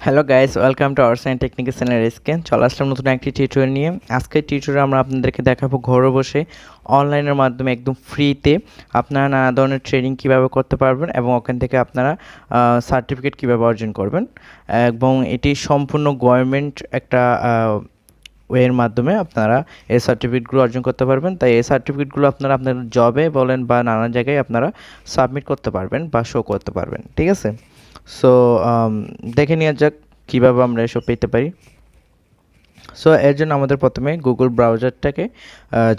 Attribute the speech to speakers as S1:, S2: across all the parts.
S1: Hello guys, welcome to our sign technical channel SK. চলে আসলাম নতুন একটি টিউটোরিয়াল নিয়ে। আজকের টিউটোরিয়ালে আমরা আপনাদেরকে দেখাবো ঘরে বসে অনলাইনের মাধ্যমে একদম ফ্রিতে আপনারা নানা ধরনের ট্রেনিং কীভাবে করতে পারবেন এবং ওখান থেকে আপনারা সার্টিফিকেট কীভাবে অর্জন করবেন, এবং এটি সম্পূর্ণ গভর্নমেন্ট একটা ওয়ের মাধ্যমে আপনারা এই সার্টিফিকেটগুলো অর্জন করতে পারবেন। তাই এই সার্টিফিকেটগুলো আপনারা আপনার জবে বলেন বা নানা জায়গায় আপনারা সাবমিট করতে পারবেন বা শো করতে পারবেন, ঠিক আছে? সো দেখে নেওয়া যাক কীভাবে আমরা এসব পেতে পারি। সো এর জন্য আমাদের প্রথমে গুগল ব্রাউজারটাকে,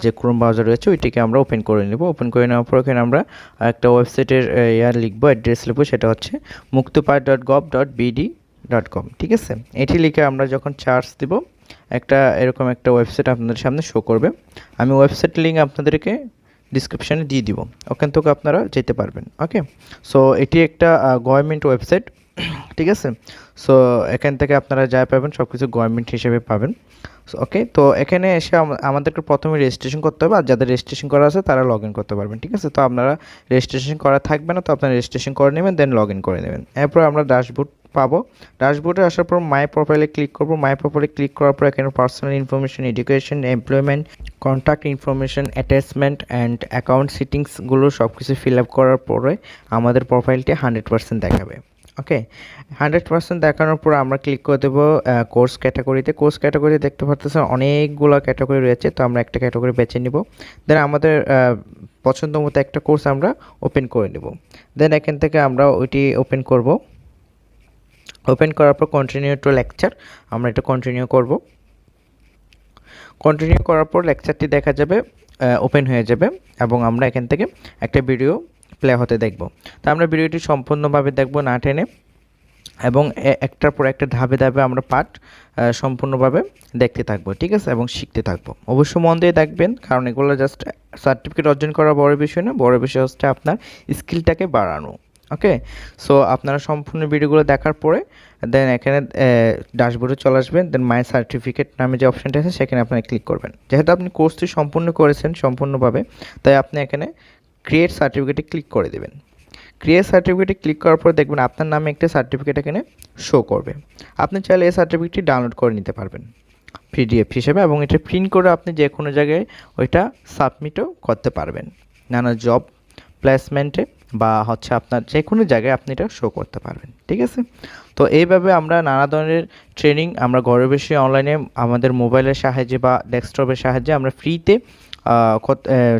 S1: যে ক্রোম ব্রাউজার রয়েছে ওইটিকে আমরা ওপেন করে নেব। ওপেন করে নেওয়ার পর এখানে আমরা একটা ওয়েবসাইটের লিখবো, অ্যাড্রেস লিখবো, সেটা হচ্ছে muktupad.gov.bd.com, ঠিক আছে? এটি লিখে আমরা যখন সার্চ দিব এরকম একটা ওয়েবসাইট আপনাদের সামনে শো করবে। আমি ওয়েবসাইট লিঙ্ক আপনাদেরকে ডিসক্রিপশানে দিয়ে দিব, ওখান থেকে আপনারা যেতে পারবেন। ওকে, সো এটি একটা গভর্নমেন্ট ওয়েবসাইট, ঠিক আছে? সো এখান থেকে আপনারা যা পাবেন সব কিছু গভর্নমেন্ট হিসেবে পাবেন। ওকে, তো এখানে এসে আমাদেরকে প্রথমে রেজিস্ট্রেশন করতে হবে, আর যাদের রেজিস্ট্রেশন করা আছে তারা লগ ইন করতে পারবেন, ঠিক আছে? তো আপনারা রেজিস্ট্রেশন করা থাকবে না, তো আপনারা রেজিস্ট্রেশন করে নেবেন, দেন লগ ইন করে নেবেন। এরপর আমরা ড্যাশবোর্ড পাবো। ড্যাশবোর্ডে আসার পর মাই প্রোফাইলে ক্লিক করবো। মাই প্রোফাইলে ক্লিক করার পর এখানে personal information, education, employment, contact information, attachment and account সেটিংসগুলো সব কিছু ফিল আপ করার পরে আমাদের প্রোফাইলটি 100% দেখাবে। ওকে, 100% দেখানোর পর আমরা ক্লিক করে দেবো কোর্স ক্যাটাগরিতে। কোর্স ক্যাটাগরি দেখতে পাচ্ছেন অনেকগুলো ক্যাটাগরি রয়েছে, তো আমরা একটা ক্যাটাগরি বেছে নিব। দেন আমাদের পছন্দ মতো একটা কোর্স আমরা ওপেন করে নেব। দেন এখান থেকে আমরা ওইটি ওপেন করব। ওপেন করার পর কন্টিনিউ টু লেকচার, আমরা এটা কন্টিনিউ করব। কন্টিনিউ করার পর লেকচারটি দেখা যাবে, ওপেন হয়ে যাবে, এবং আমরা এখান থেকে একটা ভিডিও প্লে হতে দেখব। তো আমরা ভিডিওটি সম্পূর্ণভাবে দেখব না টেনে, এবং একটার পর একটা ধাপে ধাপে আমরা পাঠ সম্পূর্ণভাবে দেখতে থাকবো, ঠিক আছে? এবং শিখতে থাকবো। অবশ্যই মন দিয়ে দেখবেন, কারণ এগুলো জাস্ট সার্টিফিকেট অর্জন করা বড় বিষয় না, বড় বিষয় হচ্ছে আপনার স্কিলটাকে বাড়ানো। ওকে, সো আপনারা সম্পূর্ণ ভিডিওগুলো দেখার পরে দেন এখানে ড্যাশবোর্ডে চলে আসবেন। দেন মাই সার্টিফিকেট নামে যে অপশানটা আছে সেখানে আপনারা ক্লিক করবেন। যেহেতু আপনি কোর্সটি সম্পূর্ণ করেছেন সম্পূর্ণভাবে, তাই আপনি এখানে ক্রিয়েট সার্টিফিকেটে ক্লিক করে দেবেন। ক্রিয়েট সার্টিফিকেটে ক্লিক করার পর দেখবেন আপনার নামে একটা সার্টিফিকেট এখানে শো করবে। আপনি চাইলে এই সার্টিফিকেটটি ডাউনলোড করে নিতে পারবেন পিডিএফ হিসেবে, এবং এটা প্রিন্ট করে আপনি যে কোনো জায়গায় ওইটা সাবমিটও করতে পারবেন, নানা জব প্লেসমেন্টে বা হচ্ছে আপনার যে কোনো জায়গায় আপনি এটা শো করতে পারবেন, ঠিক আছে? তো এইভাবে আমরা নানা ধরনের ট্রেনিং আমরা ঘরে বসে অনলাইনে আমাদের মোবাইলের সাহায্যে বা ডেস্কটপের সাহায্যে আমরা ফ্রিতে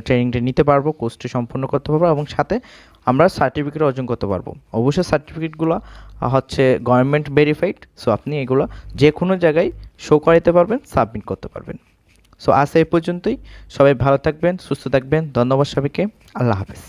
S1: ট্রেনিংটা নিতে পারবো, কোর্সটি সম্পূর্ণ করতে পারবো, এবং সাথে আমরা সার্টিফিকেট অর্জন করতে পারবো। অবশ্যই সার্টিফিকেটগুলো হচ্ছে গভর্নমেন্ট ভেরিফাইড, সো আপনি এগুলো যে কোনো জায়গায় শো করাতে পারবেন, সাবমিট করতে পারবেন। সো আজ এই পর্যন্তই। সবাই ভালো থাকবেন, সুস্থ থাকবেন। ধন্যবাদ সবাইকে। আল্লাহ হাফেজ।